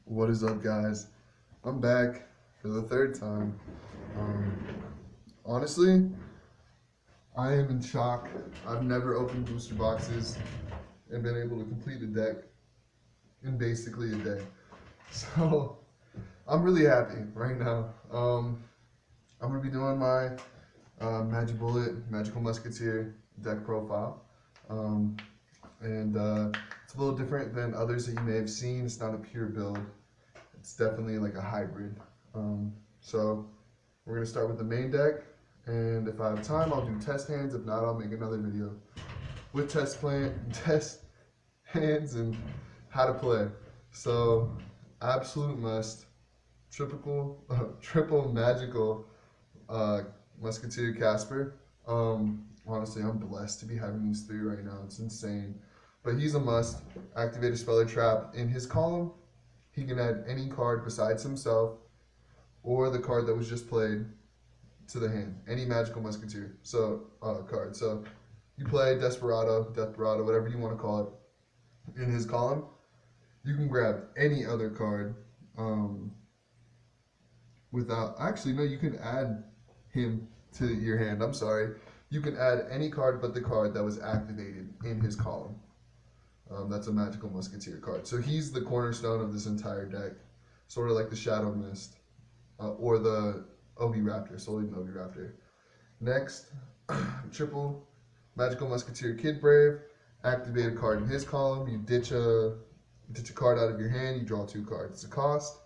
What is up, guys? I'm back for the third time. Um, Honestly, I am in shock. I've never opened booster boxes and been able to complete a deck in basically a day. So I'm really happy right now. I'm gonna be doing my Magical Musketeer deck profile, um, and it's a little different than others that you may have seen. It's not a pure build. It's definitely like a hybrid. So we're gonna start with the main deck, and if I have time, I'll do test hands. If not, I'll make another video with test hands and how to play. So absolute must, triple magical uh, Musketeer Casper. Honestly, I'm blessed to be having these three right now. It's insane. But he's a must. Activate a Speller Trap in his column. He can add any card besides himself or the card that was just played to the hand. Any Magical Musketeer card. So you play Desperado, whatever you want to call it, in his column. You can grab any other card without. Actually, no, you can add him to your hand. I'm sorry. You can add any card but the card that was activated in his column. That's a Magical Musketeer card. So he's the cornerstone of this entire deck, sort of like the Shadow Mist or the Oviraptor, Solar Oviraptor. Next, triple Magical Musketeer Kid Brave. Activate a card in his column. You ditch a card out of your hand. You draw two cards. It's a cost.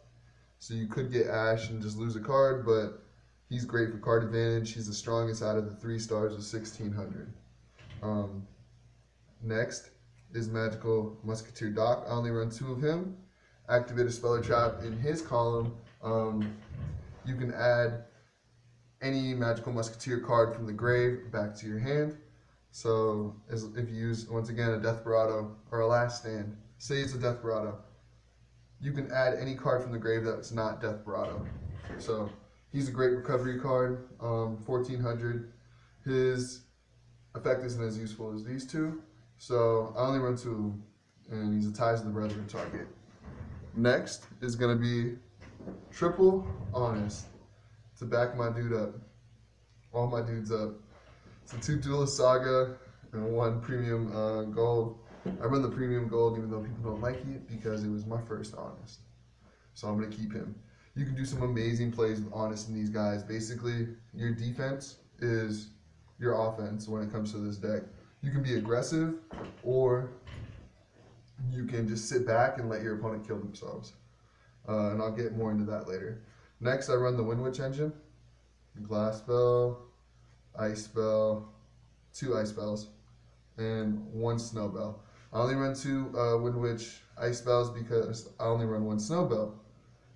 So you could get Ash and just lose a card, but he's great for card advantage. He's the strongest out of the 3 stars with 1600. Next is Magical Musketeer Doc. I only run 2 of him. Activate a Speller Trap in his column. You can add any Magical Musketeer card from the grave back to your hand. So if you use, once again, a Desperado or a Last Stand, say it's a Desperado, you can add any card from the grave that's not Desperado. So he's a great recovery card, 1400. His effect isn't as useful as these two, so I only run 2 of them, and he's a Ties of the Brethren target. Next is going to be triple Honest to back my dude up, all my dudes up. So 2 Duelist Saga and 1 Premium Gold. I run the Premium Gold even though people don't like it because it was my first Honest. So I'm going to keep him. You can do some amazing plays with Honest in these guys. Basically, your defense is your offense when it comes to this deck. You can be aggressive, or you can just sit back and let your opponent kill themselves. And I'll get more into that later. Next, I run the Wind Witch engine. Glass Spell, Ice Spell, 2 Ice Spells, and 1 Snow Bell. I only run 2 Wind Witch Ice Spells because I only run 1 Snow Bell.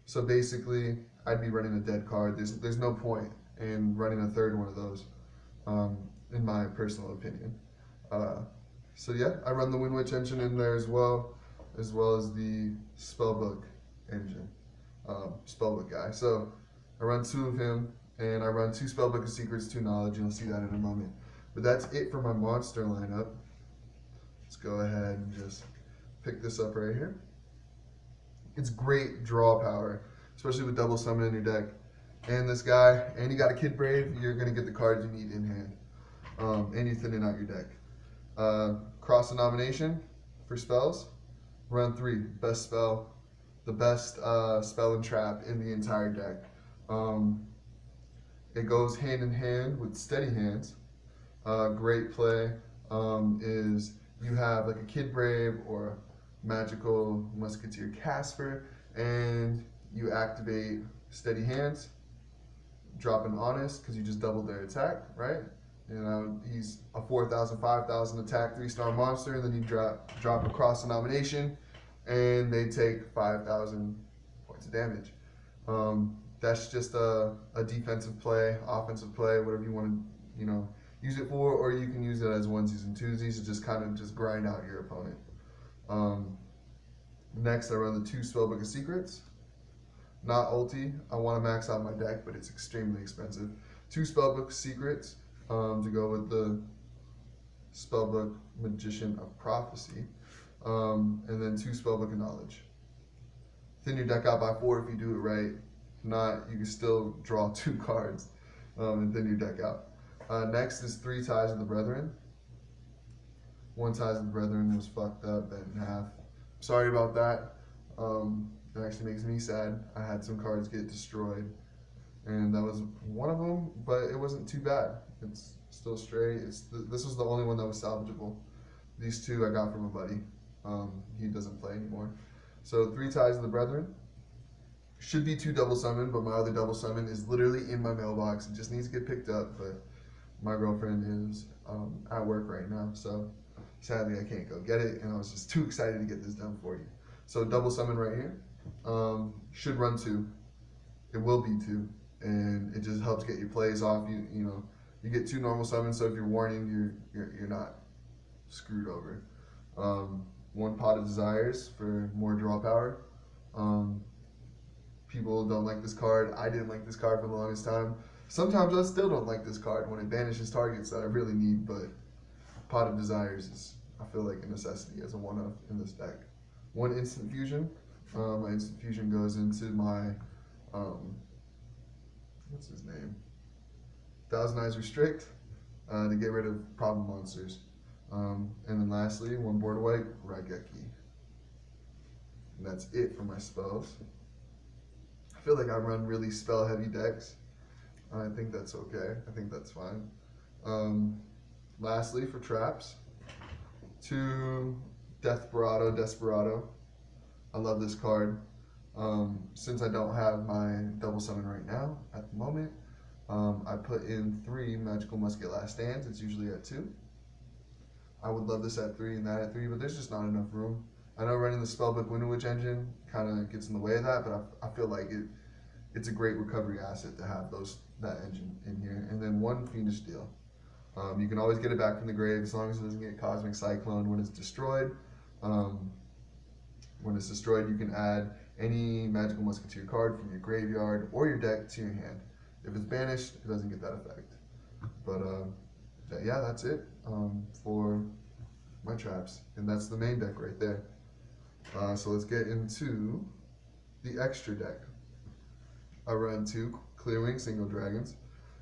So basically, I'd be running a dead card. There's no point in running a third one of those, in my personal opinion. So yeah, I run the Wind Witch engine in there as well as the Spellbook engine, Spellbook guy. So I run 2 of him, and I run 2 Spellbook of Secrets, 2 Knowledge. You'll see that in a moment. But that's it for my monster lineup. Let's go ahead and just pick this up right here. It's great draw power, especially with double summon in your deck. And this guy, and you got a Kid Brave, you're going to get the cards you need in hand. And you're thinning out your deck. Cross denomination for spells. Run 3, best spell. The best spell and trap in the entire deck. It goes hand in hand with Steady Hands. Great play is you have like a Kid Brave or Magical Musketeer Casper, and you activate Steady Hands, drop an Honest because you just doubled their attack, right? You know, he's a 4,000, 5,000 attack 3-star monster, and then you drop a Cross Denomination, and they take 5,000 points of damage. That's just a defensive play, offensive play, whatever you want to, use it for, or you can use it as onesies and twosies to just kind of just grind out your opponent. Next, I run the 2 Spellbook of Secrets. Not ulti. I want to max out my deck, but it's extremely expensive. 2 Spellbook Secrets to go with the Spellbook Magician of Prophecy, and then 2 Spellbook of Knowledge. Thin your deck out by 4 if you do it right. If not, you can still draw 2 cards and thin your deck out. Next is 3 Ties of the Brethren. 1 Ties of the Brethren was fucked up, bent in half. Sorry about that. It actually makes me sad. I had some cards get destroyed, and that was one of them, but it wasn't too bad. It's still straight. This was the only one that was salvageable. These 2 I got from a buddy. He doesn't play anymore. So 3 Ties of the Brethren. Should be 2 double summon, but my other double summon is literally in my mailbox. It just needs to get picked up, but my girlfriend is at work right now, so sadly I can't go get it, and I was just too excited to get this done for you. So double summon right here. Should run 2. It will be 2, and it just helps get your plays off. You get 2 normal summons, so if you're warning, you're not screwed over. 1 Pot of Desires for more draw power. People don't like this card. I didn't like this card for the longest time. Sometimes I still don't like this card when it banishes targets that I really need, but Pot of Desires is, I feel like, a necessity as a 1-of in this deck. 1 Instant Fusion. My Instant Fusion goes into my, what's his name? Thousand Eyes Restrict to get rid of problem monsters. And then lastly, 1 Border Wipe, Raigeki. And that's it for my spells. I feel like I run really spell-heavy decks. I think that's okay. I think that's fine. Lastly, for traps, 2 Desperado. I love this card. Since I don't have my double summon right now at the moment, I put in 3 Magical Musket Last Stands. It's usually at 2. I would love this at 3 and that at 3, but there's just not enough room. I know running the Spellbook Winter Witch engine kind of gets in the way of that, but I feel like it's a great recovery asset to have that engine in here. And then 1 Fiendish Deal. You can always get it back from the grave as long as it doesn't get Cosmic Cyclone when it's destroyed. When it's destroyed, you can add any Magical Musketeer card from your graveyard or your deck to your hand. If it's banished, it doesn't get that effect. But yeah, that's it for my traps. And that's the main deck right there. So let's get into the extra deck. I run 2 Clearwing Single Dragons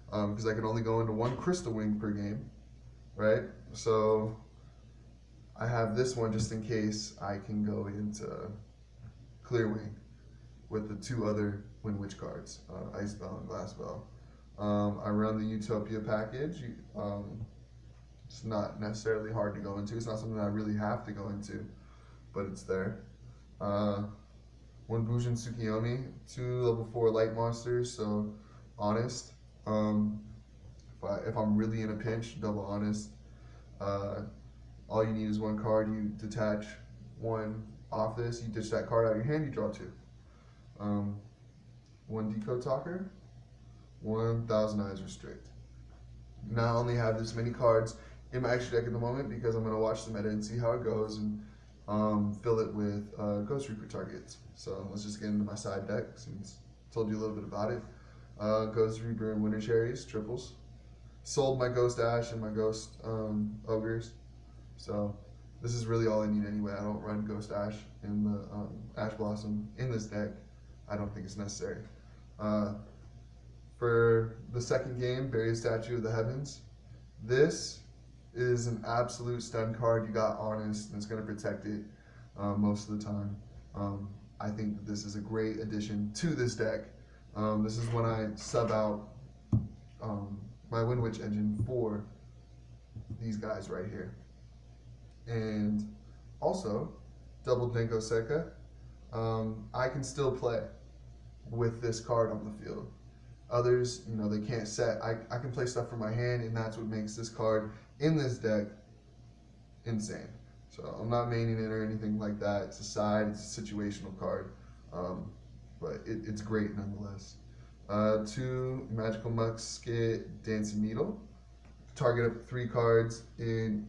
because I can only go into 1 Crystal Wing per game, right? So I have this one just in case I can go into Clearwing with the 2 other Wind Witch cards, Ice Bell and Glass Bell. I run the Utopia package. It's not necessarily hard to go into. It's not something I really have to go into, but it's there. 1 Bujin Tsukiyomi, 2 level 4 light monsters, so Honest. If I'm really in a pinch, double Honest. All you need is 1 card. You detach 1 off this, you ditch that card out of your hand, you draw 2. 1 Decode Talker, 1 Thousand Eyes Restrict. Now I only have this many cards in my extra deck at the moment because I'm going to watch the meta and see how it goes and fill it with Ghost Reaper targets. So let's just get into my side deck since I told you a little bit about it. Ghost Reaper and Winter Cherries, triples. Sold my Ghost Ash and my Ghost Ogres. So this is really all I need anyway. I don't run Ghost Ash in the Ash Blossom in this deck. I don't think it's necessary. For the second game, Buried Statue of the Heavens. This is an absolute stun card. You got Honest, and it's going to protect it most of the time. I think that this is a great addition to this deck. This is when I sub out my Wind Witch engine for these guys right here. And also, double Denko Seka. I can still play with this card on the field. Others, they can't set. I can play stuff from my hand, and that's what makes this card in this deck insane. So I'm not maining it or anything like that. It's a side, it's a situational card, but it's great nonetheless. 2 Magical Musket Dancing Needle. Target up 3 cards in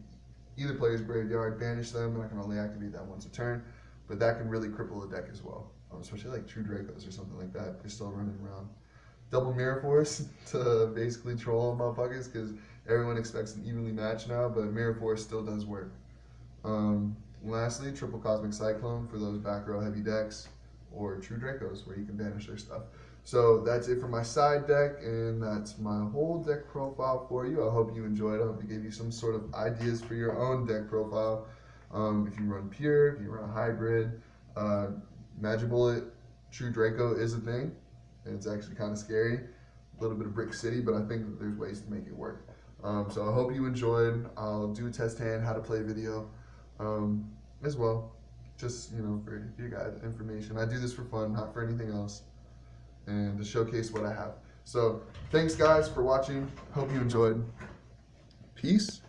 either player's graveyard, banish them, and I can only activate that once a turn. But that can really cripple the deck as well, especially like True Dracos or something like that. They're still running around. Double Mirror Force to basically troll motherfuckers because everyone expects an evenly match now, but Mirror Force still does work. Lastly, triple Cosmic Cyclone for those back row heavy decks or True Dracos, where you can banish their stuff. So that's it for my side deck, and that's my whole deck profile for you. I hope you enjoyed. I hope it gave you some sort of ideas for your own deck profile. If you run pure, if you run a hybrid, Magic Bullet, True Draco is a thing, and it's actually kind of scary. A little bit of Brick City, but I think that there's ways to make it work. So I hope you enjoyed. I'll do a test hand, how to play video as well. Just, for you guys, information. I do this for fun, not for anything else, and to showcase what I have. So thanks guys for watching. Hope you enjoyed. Peace.